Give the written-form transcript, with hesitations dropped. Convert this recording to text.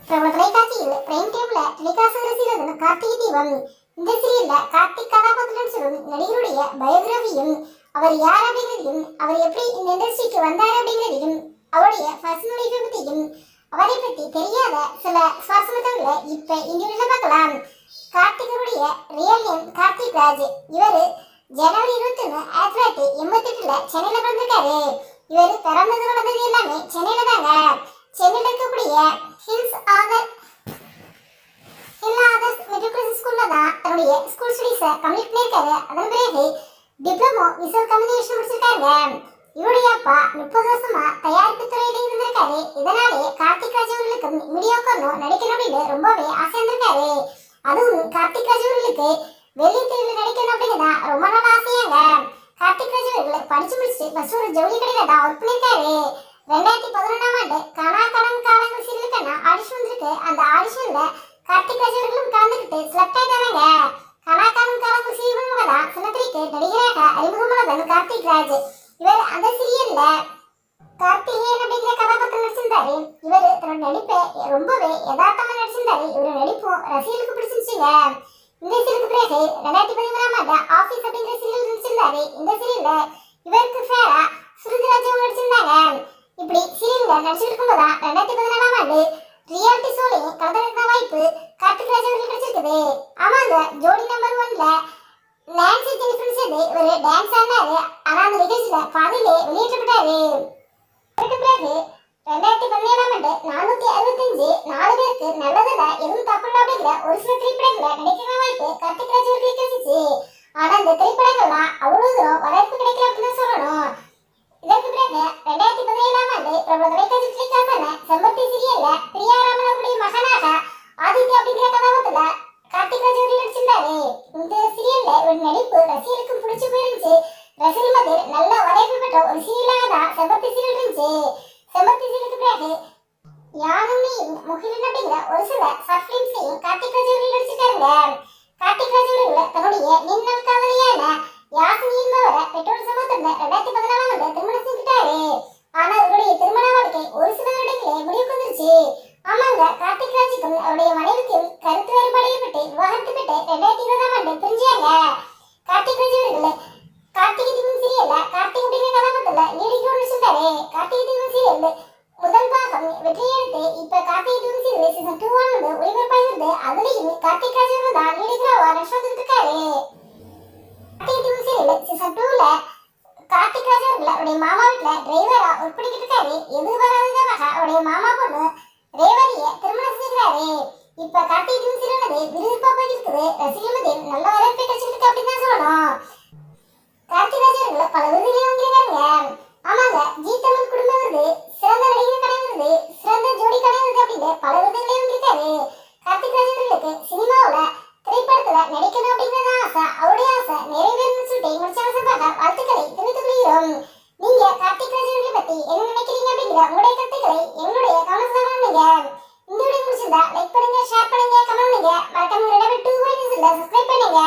பிரபல தொலைக்காட்சியில் பிரைம் டைம்ல டெலிகாஸ்ட் சீரியல் கார்த்திகை தீபம். இந்த சீரியல்ல கார்த்திக் கதாபாத்திரம் சொல்லும் நடிகருடைய பயோகிராஃபியும், அவர் யார் அப்படிங்கிறதையும், அவர் எப்படி இந்த இண்டஸ்ட்ரிக்கு வந்தார் அப்படிங்கிறதையும், அவருடைய பர்சனல் லைஃபை பற்றியும், அவரை பற்றி தெரியாத சில சுவாரஸ்யங்களை இப்ப இந்த வீடியோல பார்க்கலாம். கார்த்திகருடைய ரியல் நேம் கார்த்திக் ராஜ். இவர் ஜனவரி 21, 1988 சென்னையில பிறந்திருக்காரு. இவர் பிறந்தது வளர்ந்தது எல்லாமே சென்னையில தாங்க. சென்னையில் இருக்கக்கூடிய ஹில்ஸ் ஆதர்ஸ் மெட்ரிகுலேஷன் ஸ்கூல்ல தான் தன்னுடைய ஸ்கூல் ஸ்டடீஸை கம்ப்ளீட் பண்ணியிருக்காரு. அதன் பிறகு டிப்ளமோ விசுவல் கம்யூனிகேஷன் முடிச்சிருக்காங்க. இவருடைய அப்பா 30 வருஷமா தயாரிப்பு துறையில இருந்திருக்காரு. இதனாலே கார்த்திக் ராஜ் அவர்களுக்கு மீடியாவுக்கு நடிக்கணும் அப்படின்னு ரொம்பவே ஆசை இருந்திருக்காரு. அதுவும் கார்த்திக் ராஜ் அவர்களுக்கு வெளித்தீவில் நடிக்கணும் அப்படிங்கிறதா ரொம்ப நாள் ஆசையாங்க. கார்த்திக் ராஜ் அவர்கள் படிச்சு முடிச்சுட்டு ஃபர்ஸ்ட் ஒரு ஜவுளி கடையில தான் ஒர்க் பண்ணியிருக்காரு. 2011ஆம் ஆண்டு கனா கடன் காலங்கள் சீரியலுக்கான ஆடிஷன் வந்திருக்கு. அந்த ஆடிஷன்ல கார்த்திக் ராஜ் அவர்களும் கலந்துக்கிட்டு செலக்ட் ஆயிட்டாங்க. கனா கடன் காலங்கள் சீரியல் மூலமா தான் சின்னத்திரைக்கு நடிகராக அறிமுகமானது கார்த்திக் ராஜ். இவர் அந்த சீரியல்ல கார்த்திகேயன் அப்படிங்கிற கதாபாத்திரம் நடிச்சிருந்தாரு. இவர் தன்னோட நடிப்பை ரொம்பவே யதார்த்தமா நடிச்சிருந்தாரு. இவரோட நடிப்பும் ரசிகர்களுக்கு பிடிச்சிருச்சுங்க. இந்த சீரியலுக்கு பிறகு 2013ஆம் ஆண்டு ஆபீஸ் அப்படிங்கிற சீரியல் நடிச்சிருந்தாரு. இந்த சீரியல்ல இவருக்கு ஃபேரா சுருதிராஜ் நடிச்சிருந்தாங்க. இப்படி சீரியல்ல நடிச்சிட்டு இருக்கும்போது 2014ஆம் ஆண்டு ரியாலிட்டி ஷோலையும் கலந்துக்கிற வாய்ப்பு கார்த்திக் ராஜ் அவர்களுக்கு கிடைச்சிருக்குது. ஆமாங்க, ஜோடி நம்பர் 1ல நான்சி ஜெனிஃபர் சேர்ந்து ஒரு டான்ஸ் ஆடினாரு. ஆனா அந்த நிகழ்ச்சியில பாதியிலே வெளியேற்றப்பட்டாரு. அதுக்கு பிறகு 2017ஆம் ஆண்டு 465 4 பேருக்கு நல்லதில்ல எதுவும் தப்பில்லை அப்படிங்கிற ஒரு சில திரைப்படங்களை நடிக்கிற வாய்ப்பு கார்த்திக் ராஜ் அவர்களுக்கு கிடைச்சிச்சு. ஆனா இந்த திரைப்படங்கள்லாம் அவ்வளவு தூரம் வரவேற்பு கிடைக்கல அப்படின்னு சொல்லணும். இதற்கு பிறகு 2017ஆம் ஆண்டு பிரபல தொலைக்காட்சி டெலிகாஸ்டான செம்பருத்தி சீரியல்ல பிரியாராமன் அவருடைய மகனாக ஆதித்யா அப்படிங்கிற கதாபாத்திரத்துல கார்த்திக் ராஜ் அவர்கள் நடிச்சிருந்தாரு. இந்த சீரியல்ல ஒரு நடிப்பு ரசிகர்களுக்கு பிடிச்சு போயிருந்துச்சு. ரசிகர்கள் மத்தியில் நல்ல வரவேற்பு பெற்ற ஒரு சீரியலாக தான் செம்பருத்தி சீரியல் இருந்துச்சு. செம்பருத்தி சீரியலுக்கு பிறகு யானும் நீயும் முகிலன் அப்படிங்கிற ஒரு சில ஷார்ட் பிலிம்ஸ்லையும் கார்த்திக் ராஜ் அவர்கள் நடிச்சிருக்காருங்க. கார்த்திக் ராஜ் அவர்கள் தன்னுடைய நின்னல் காதலியான யாசினி என்பவரை பெற்றோர் சமூகத்துல 2014ஆம் ஆண்டு திருமணம் செஞ்சுட்டாரு. ஆனா அவருடைய திருமண வாழ்க்கை ஒரு சில வருடங்களே முடிவுக்கு வந்துருச்சு. ஆமாங்க, கார்த்திக் ராஜுக்கும் அவருடைய மனைவிக்கும் கருத்து வேறுபாடு ஏற்பட்டு விவாகரத்து பெற்று 2020ஆம் ஆண்டு பிரிஞ்சாங்க. கார்த்திக் ராஜ் அவர்கள் கார்த்திகை தீபம் சீரியல்ல கார்த்திக் அப்படிங்கிற கதாபாத்திரத்துல leading role நடிச்சிருந்தாரு. Karthigai Deepam serial முதல் பாகம் வெற்றியை எடுத்து இப்ப கார்த்திகை தீபம் சீரியல் சீசன் 2 ஆனது ஒளிபரப்பாகிறது. அதுலயும் கார்த்திக் ராஜ் அவர்கள் தான் லீடிங் ரோலா நடிச்சிட்டு இருக்காரு. கார்த்திகை தீபம் சீரியல் சீசன் 2ல கார்த்திக் ராஜ் அவர்கள் அவருடைய மாமா வீட்டுல டிரைவரா ஒர்க் பண்ணிக்கிட்டு இருக்காரு. எதிர்பாராததாக அவருடைய மாமா பொண்ணு ரேவதிய திருமணம் செஞ்சுக்கிறாரு. இப்ப கார்த்திகை தீபம் சீரியல் விறுவிறுப்பா போயிட்டு இருக்குது. ரசிகர்கள் மத்தியில் நல்ல வரவேற்பை கிடைச்சிருக்கு அப்படின்னு தான் சொல்லணும். கார்த்திக் ராஜ் அவர்கள் பல விருதுகளை வாங்கியிருக்காங்க. ஆமாங்க, ஜி தமிழ் குடும்ப விருது, சிறந்த நடிகர் கடை விருது, சிறந்த ஜோடி கடை விருது அப்படின்னு பல விருதுகளை வாங்கியிருக்காரு. கார்த்திக் ராஜ் அவர்களுக்கு சினிமாவுல திரைப்படத்துல நடிக்கணும் அப்படிங்கிறது ஆசை. அவருடைய ஆசை நிறைவேறணும்னு சொல்லிட்டு முடிச்சாக வாழ்த்துக்களை தெரிவித்துக் கொள்கிறோம். நீங்க கார்த்திக் ராஜ் அவர்களை பத்தி என்ன நினைக்கிறீங்க அப்படிங்கிற உங்களுடைய கருத்துக்களை எங்களுடைய கமெண்ட்ஸ் பண்ணுங்க. இந்த வீடியோ பிடிச்சிருந்தா லைக் பண்ணுங்க, ஷேர் பண்ணுங்க, கமெண்ட் பண்ணுங்க. மறக்காம 2 சப்ஸ்கிரைப் பண்ணுங்க.